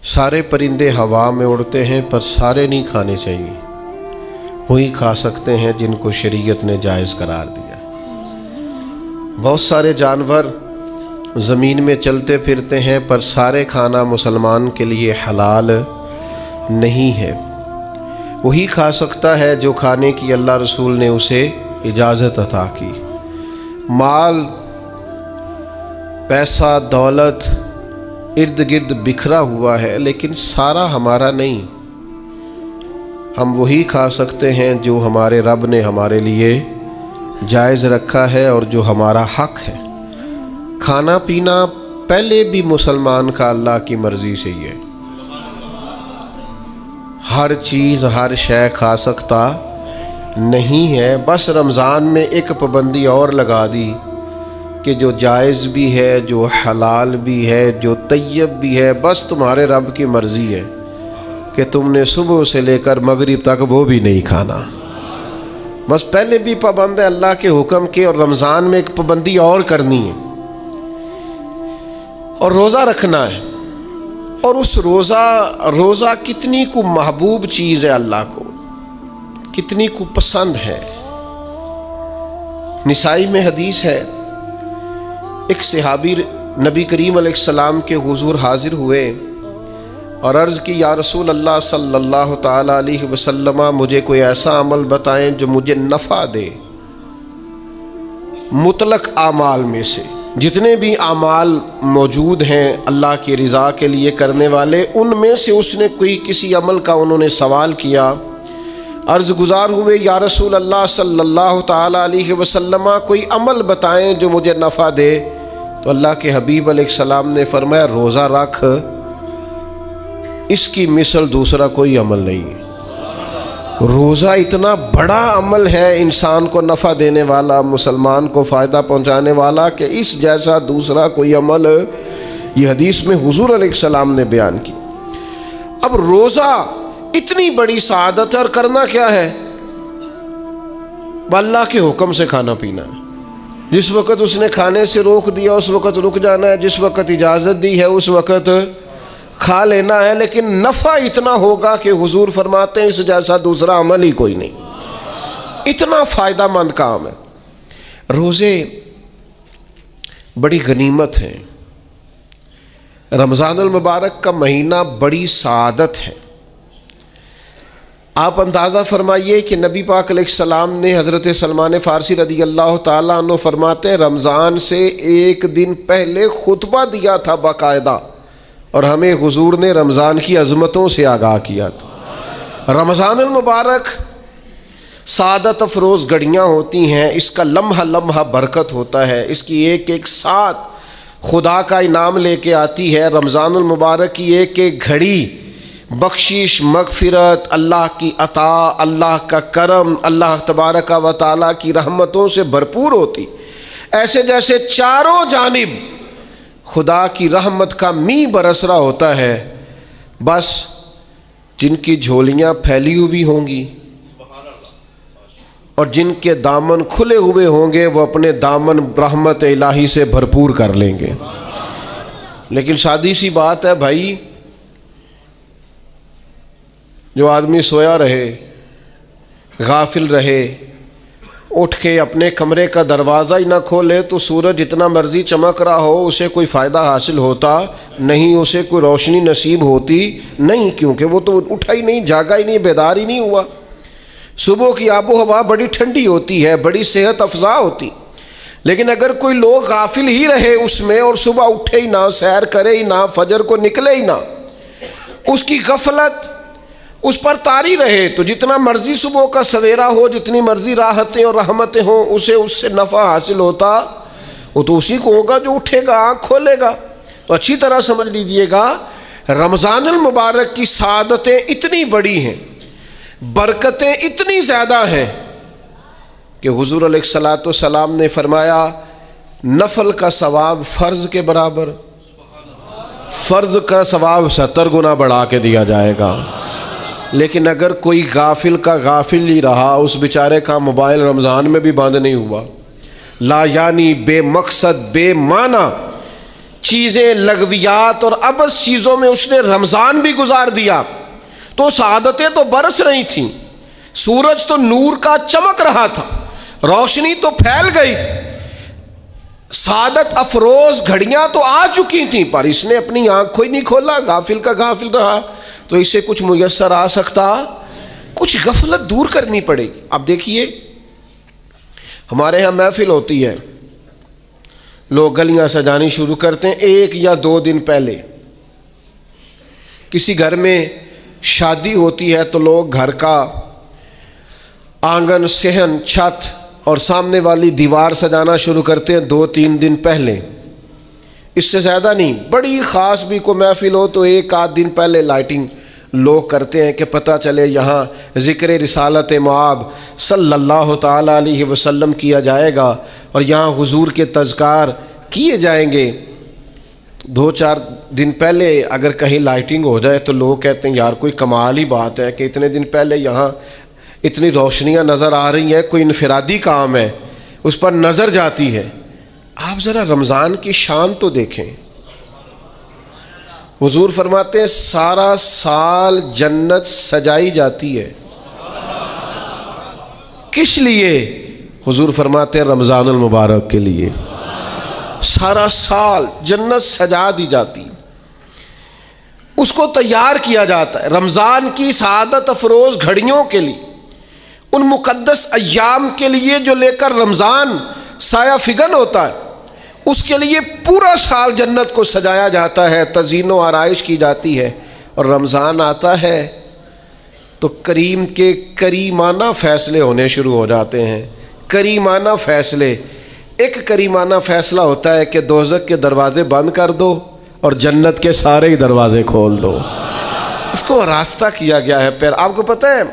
سارے پرندے ہوا میں اڑتے ہیں پر سارے نہیں کھانے چاہیے، وہی کھا سکتے ہیں جن کو شریعت نے جائز قرار دیا۔ بہت سارے جانور زمین میں چلتے پھرتے ہیں پر سارے کھانا مسلمان کے لیے حلال نہیں ہے، وہی کھا سکتا ہے جو کھانے کی اللہ رسول نے اسے اجازت عطا کی۔ مال، پیسہ، دولت ارد گرد بکھرا ہوا ہے لیکن سارا ہمارا نہیں، ہم وہی کھا سکتے ہیں جو ہمارے رب نے ہمارے لیے جائز رکھا ہے اور جو ہمارا حق ہے۔ کھانا پینا پہلے بھی مسلمان کا اللہ کی مرضی سے ہی ہے، ہر چیز ہر شے کھا سکتا نہیں ہے، بس رمضان میں ایک پابندی اور لگا دی کہ جو جائز بھی ہے، جو حلال بھی ہے، جو طیب بھی ہے، بس تمہارے رب کی مرضی ہے کہ تم نے صبح سے لے کر مغرب تک وہ بھی نہیں کھانا۔ بس پہلے بھی پابند ہے اللہ کے حکم کے، اور رمضان میں ایک پابندی اور کرنی ہے اور روزہ رکھنا ہے۔ اور اس روزہ کتنی کو محبوب چیز ہے، اللہ کو کتنی کو پسند ہے۔ نسائی میں حدیث ہے، ایک صحابی نبی کریم علیہ السلام کے حضور حاضر ہوئے اور عرض کی، یا رسول اللہ صلی اللہ تعالی علیہ وسلم، مجھے کوئی ایسا عمل بتائیں جو مجھے نفع دے۔ مطلق اعمال میں سے جتنے بھی اعمال موجود ہیں اللہ کی رضا کے لیے کرنے والے، ان میں سے اس نے کسی عمل کا انہوں نے سوال کیا۔ عرض گزار ہوئے، یا رسول اللہ صلی اللہ تعالی علیہ وسلم، کوئی عمل بتائیں جو مجھے نفع دے۔ تو اللہ کے حبیب علیہ السلام نے فرمایا، روزہ رکھ، اس کی مثل دوسرا کوئی عمل نہیں ہے۔ روزہ اتنا بڑا عمل ہے، انسان کو نفع دینے والا، مسلمان کو فائدہ پہنچانے والا، کہ اس جیسا دوسرا کوئی عمل یہ حدیث میں حضور علیہ السلام نے بیان کی۔ اب روزہ اتنی بڑی سعادت ہے، اور کرنا کیا ہے؟ اللہ کے حکم سے کھانا پینا ہے۔ جس وقت اس نے کھانے سے روک دیا اس وقت رک جانا ہے، جس وقت اجازت دی ہے اس وقت کھا لینا ہے، لیکن نفع اتنا ہوگا کہ حضور فرماتے ہیں اس جیسا دوسرا عمل ہی کوئی نہیں، اتنا فائدہ مند کام ہے۔ روزے بڑی غنیمت ہیں، رمضان المبارک کا مہینہ بڑی سعادت ہے۔ آپ اندازہ فرمائیے کہ نبی پاک علیہ السلام نے حضرت سلمان فارسی رضی اللہ تعالیٰ عنہ فرماتے ہیں، رمضان سے ایک دن پہلے خطبہ دیا تھا باقاعدہ، اور ہمیں حضور نے رمضان کی عظمتوں سے آگاہ کیا تھا۔ رمضان المبارک سعادت افروز گھڑیاں ہوتی ہیں، اس کا لمحہ لمحہ برکت ہوتا ہے، اس کی ایک ایک ساتھ خدا کا انعام لے کے آتی ہے۔ رمضان المبارک کی ایک ایک گھڑی بخشش، مغفرت، اللہ کی عطا، اللہ کا کرم، اللہ تبارک و تعالیٰ کی رحمتوں سے بھرپور ہوتی، ایسے جیسے چاروں جانب خدا کی رحمت کا می برس رہا ہوتا ہے۔ بس جن کی جھولیاں پھیلی ہوئی ہوں گی اور جن کے دامن کھلے ہوئے ہوں گے، وہ اپنے دامن رحمت الہی سے بھرپور کر لیں گے۔ لیکن سادی سی بات ہے بھائی، جو آدمی سویا رہے، غافل رہے، اٹھ کے اپنے کمرے کا دروازہ ہی نہ کھولے تو سورج جتنا مرضی چمک رہا ہو اسے کوئی فائدہ حاصل ہوتا نہیں، اسے کوئی روشنی نصیب ہوتی نہیں، کیونکہ وہ تو اٹھا ہی نہیں، جاگا ہی نہیں، بیدار ہی نہیں ہوا۔ صبح کی آب و ہوا بڑی ٹھنڈی ہوتی ہے، بڑی صحت افزا ہوتی، لیکن اگر کوئی لوگ غافل ہی رہے اس میں، اور صبح اٹھے ہی نہ، سیر کرے ہی نہ، فجر کو نکلے ہی نہ، اس کی غفلت اس پر طاری رہے، تو جتنا مرضی صبح کا سویرا ہو، جتنی مرضی راحتیں اور رحمتیں ہوں، اسے اس سے نفع حاصل ہوتا وہ تو اسی کو ہوگا جو اٹھے گا، آنکھ کھولے گا۔ تو اچھی طرح سمجھ لیجئے گا، رمضان المبارک کی سعادتیں اتنی بڑی ہیں، برکتیں اتنی زیادہ ہیں کہ حضور علیہ الصلوۃ والسلام نے فرمایا، نفل کا ثواب فرض کے برابر، فرض کا ثواب 70 گنا بڑھا کے دیا جائے گا۔ لیکن اگر کوئی غافل کا غافل ہی رہا، اس بیچارے کا موبائل رمضان میں بھی بند نہیں ہوا، لا یعنی بے مقصد بے معنی چیزیں، لغویات اور ابس چیزوں میں اس نے رمضان بھی گزار دیا تو سعادتیں تو برس رہی تھیں، سورج تو نور کا چمک رہا تھا، روشنی تو پھیل گئی تھی، سعادت افروز گھڑیاں تو آ چکی تھیں، پر اس نے اپنی آنکھ کو ہی نہیں کھولا، غافل کا غافل رہا۔ تو اسے کچھ میسر آ سکتا، کچھ غفلت دور کرنی پڑے گی۔ اب دیکھیے ہمارے ہاں محفل ہوتی ہے، لوگ گلیاں سجانی شروع کرتے ہیں 1 یا 2 دن پہلے۔ کسی گھر میں شادی ہوتی ہے تو لوگ گھر کا آنگن، صحن، چھت اور سامنے والی دیوار سجانا شروع کرتے ہیں 2-3 دن پہلے، اس سے زیادہ نہیں۔ بڑی خاص بھی کوئی محفل ہو تو 1-8 دن پہلے لائٹنگ لوگ کرتے ہیں کہ پتہ چلے یہاں ذکر رسالت مآب صلی اللہ تعالیٰ علیہ وسلم کیا جائے گا اور یہاں حضور کے تذکار کیے جائیں گے۔ 2-4 دن پہلے اگر کہیں لائٹنگ ہو جائے تو لوگ کہتے ہیں یار کوئی کمال ہی بات ہے کہ اتنے دن پہلے یہاں اتنی روشنیاں نظر آ رہی ہیں، کوئی انفرادی کام ہے، اس پر نظر جاتی ہے۔ آپ ذرا رمضان کی شان تو دیکھیں، حضور فرماتے ہیں سارا سال جنت سجائی جاتی ہے، کس لیے؟ حضور فرماتے ہیں رمضان المبارک کے لیے، سارا سال جنت سجا دی جاتی، اس کو تیار کیا جاتا ہے رمضان کی سعادت افروز گھڑیوں کے لیے، ان مقدس ایام کے لیے جو لے کر رمضان سایہ فگن ہوتا ہے، اس کے لیے پورا سال جنت کو سجایا جاتا ہے، تزئین و آرائش کی جاتی ہے۔ اور رمضان آتا ہے تو کریم کے کریمانہ فیصلے ہونے شروع ہو جاتے ہیں، کریمانہ فیصلے۔ ایک کریمانہ فیصلہ ہوتا ہے کہ دوزخ کے دروازے بند کر دو اور جنت کے سارے ہی دروازے کھول دو، اس کو راستہ کیا گیا ہے پھر۔ آپ کو پتہ ہے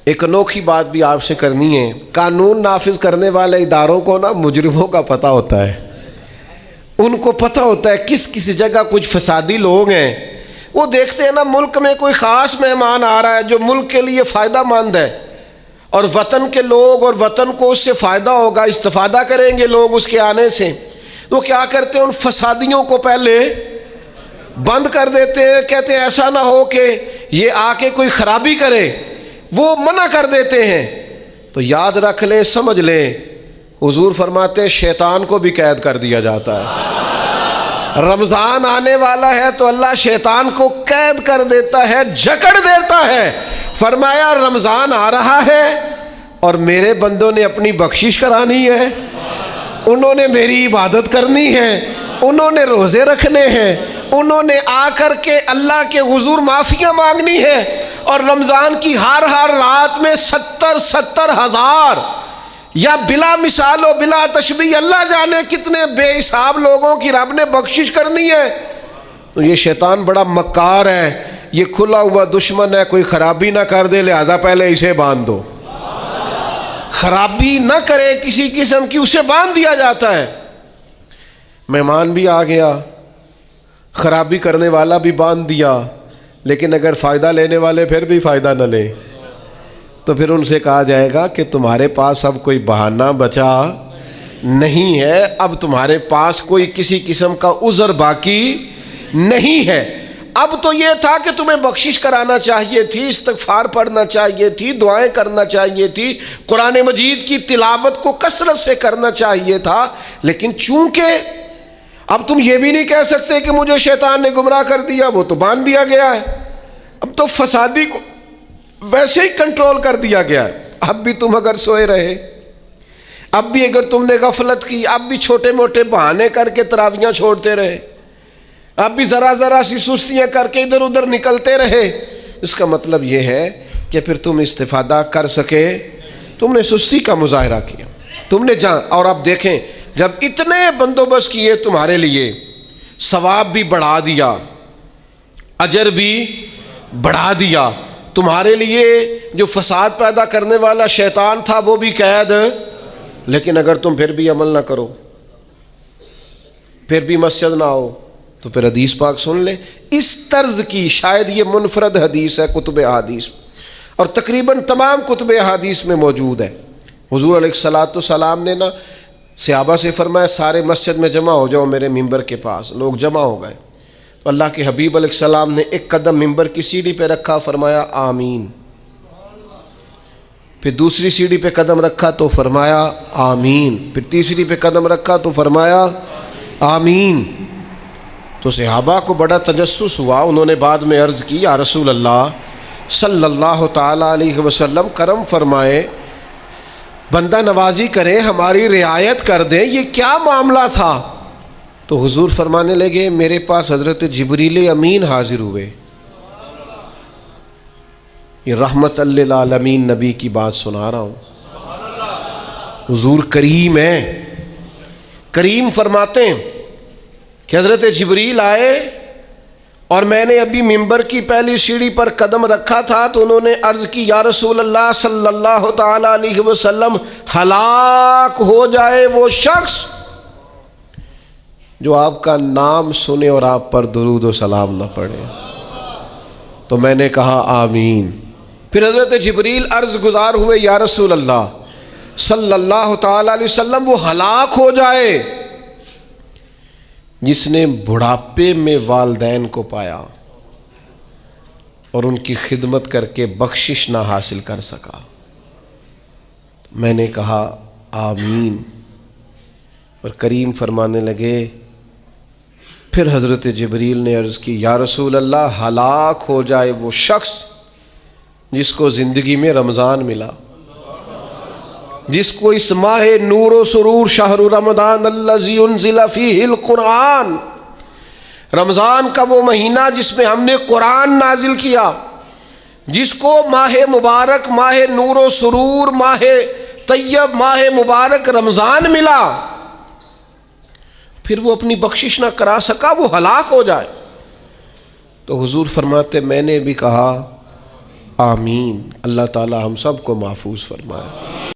ایک انوکھی بات بھی آپ سے کرنی ہے، قانون نافذ کرنے والے اداروں کو نا مجرموں کا پتہ ہوتا ہے، ان کو پتہ ہوتا ہے کس جگہ کچھ فسادی لوگ ہیں، وہ دیکھتے ہیں نا ملک میں کوئی خاص مہمان آ رہا ہے جو ملک کے لیے فائدہ مند ہے اور وطن کے لوگ اور وطن کو اس سے فائدہ ہوگا، استفادہ کریں گے لوگ اس کے آنے سے، وہ کیا کرتے ہیں ان فسادیوں کو پہلے بند کر دیتے ہیں، کہتے ہیں ایسا نہ ہو کہ یہ آ کے کوئی خرابی کرے، وہ منع کر دیتے ہیں۔ تو یاد رکھ لیں، سمجھ لیں، حضور فرماتے ہیں شیطان کو بھی قید کر دیا جاتا ہے۔ رمضان آنے والا ہے تو اللہ شیطان کو قید کر دیتا ہے، جکڑ دیتا ہے۔ فرمایا رمضان آ رہا ہے اور میرے بندوں نے اپنی بخشش کرانی ہے، انہوں نے میری عبادت کرنی ہے، انہوں نے روزے رکھنے ہیں، انہوں نے آ کر کے اللہ کے حضور معافیاں مانگنی ہے۔ اور رمضان کی ہر رات میں 70 ہزار یا بلا مثال و بلا تشبیہ اللہ جانے کتنے بے حساب لوگوں کی رب نے بخشش کرنی ہے۔ تو یہ شیطان بڑا مکار ہے، یہ کھلا ہوا دشمن ہے، کوئی خرابی نہ کر دے لہذا پہلے اسے باندھ دو، خرابی نہ کرے کسی قسم کی اسے باندھ دیا جاتا ہے۔ مہمان بھی آ گیا، خرابی کرنے والا بھی باندھ دیا، لیکن اگر فائدہ لینے والے پھر بھی فائدہ نہ لیں تو پھر ان سے کہا جائے گا کہ تمہارے پاس اب کوئی بہانہ بچا نہیں ہے، اب تمہارے پاس کوئی کسی قسم کا عذر باقی نہیں ہے۔ اب تو یہ تھا کہ تمہیں بخشش کرانا چاہیے تھی، استغفار پڑھنا چاہیے تھی، دعائیں کرنا چاہیے تھی، قرآن مجید کی تلاوت کو کثرت سے کرنا چاہیے تھا، لیکن چونکہ اب تم یہ بھی نہیں کہہ سکتے کہ مجھے شیطان نے گمراہ کر دیا، وہ تو باندھ دیا گیا ہے، اب تو فسادی کو ویسے ہی کنٹرول کر دیا گیا ہے۔ اب بھی تم اگر سوئے رہے، اب بھی اگر تم نے غفلت کی، اب بھی چھوٹے موٹے بہانے کر کے تراویاں چھوڑتے رہے، اب بھی ذرا سی سستیاں کر کے ادھر ادھر نکلتے رہے، اس کا مطلب یہ ہے کہ پھر تم استفادہ کر سکے، تم نے سستی کا مظاہرہ کیا، تم نے اور اب دیکھیں جب اتنے بندوبست کیے تمہارے لیے، ثواب بھی بڑھا دیا، اجر بھی بڑھا دیا، تمہارے لیے جو فساد پیدا کرنے والا شیطان تھا وہ بھی قید، لیکن اگر تم پھر بھی عمل نہ کرو، پھر بھی مسجد نہ آؤ، تو پھر حدیث پاک سن لیں اس طرز کی، شاید یہ منفرد حدیث ہے کتب احادیث اور تقریباً تمام کتب احادیث میں موجود ہے۔ حضور علیہ الصلوۃ والسلام نے نا صحابہ سے فرمایا سارے مسجد میں جمع ہو جاؤ میرے ممبر کے پاس. لوگ جمع ہو گئے تو اللہ کے حبیب علیہ السلام نے ایک قدم ممبر کی سیڑھی پہ رکھا, فرمایا آمین. پھر دوسری سیڑھی پہ قدم رکھا تو فرمایا آمین. پھر تیسری پہ قدم رکھا تو فرمایا آمین. تو صحابہ کو بڑا تجسس ہوا. انہوں نے بعد میں عرض کی یا رسول اللہ صلی اللہ تعالی علیہ وسلم کرم فرمائے, بندہ نوازی کریں, ہماری رعایت کر دیں, یہ کیا معاملہ تھا؟ تو حضور فرمانے لگے میرے پاس حضرت جبریل امین حاضر ہوئے. یہ رحمت للعالمین نبی کی بات سنا رہا ہوں. حضور کریم ہیں. کریم فرماتے ہیں کہ حضرت جبریل آئے اور میں نے ابھی ممبر کی پہلی سیڑھی پر قدم رکھا تھا تو انہوں نے عرض کی یا رسول اللہ صلی اللہ تعالی علیہ وسلم ہلاک ہو جائے وہ شخص جو آپ کا نام سنے اور آپ پر درود و سلام نہ پڑھے. تو میں نے کہا آمین. پھر حضرت جبریل عرض گزار ہوئے یا رسول اللہ صلی اللہ تعالی علیہ وسلم وہ ہلاک ہو جائے جس نے بڑھاپے میں والدین کو پایا اور ان کی خدمت کر کے بخشش نہ حاصل کر سکا. میں نے کہا آمین. اور کریم فرمانے لگے پھر حضرت جبریل نے عرض کی یا رسول اللہ ہلاک ہو جائے وہ شخص جس کو زندگی میں رمضان ملا, جس کو اس ماہ نور و سرور شہر رمضان الذی انزل فیہ القرآن, رمضان کا وہ مہینہ جس میں ہم نے قرآن نازل کیا, جس کو ماہ مبارک, ماہ نور و سرور, ماہ طیب, ماہ مبارک رمضان ملا, پھر وہ اپنی بخشش نہ کرا سکا, وہ ہلاک ہو جائے. تو حضور فرماتے میں نے بھی کہا آمین. اللہ تعالی ہم سب کو محفوظ فرمائے.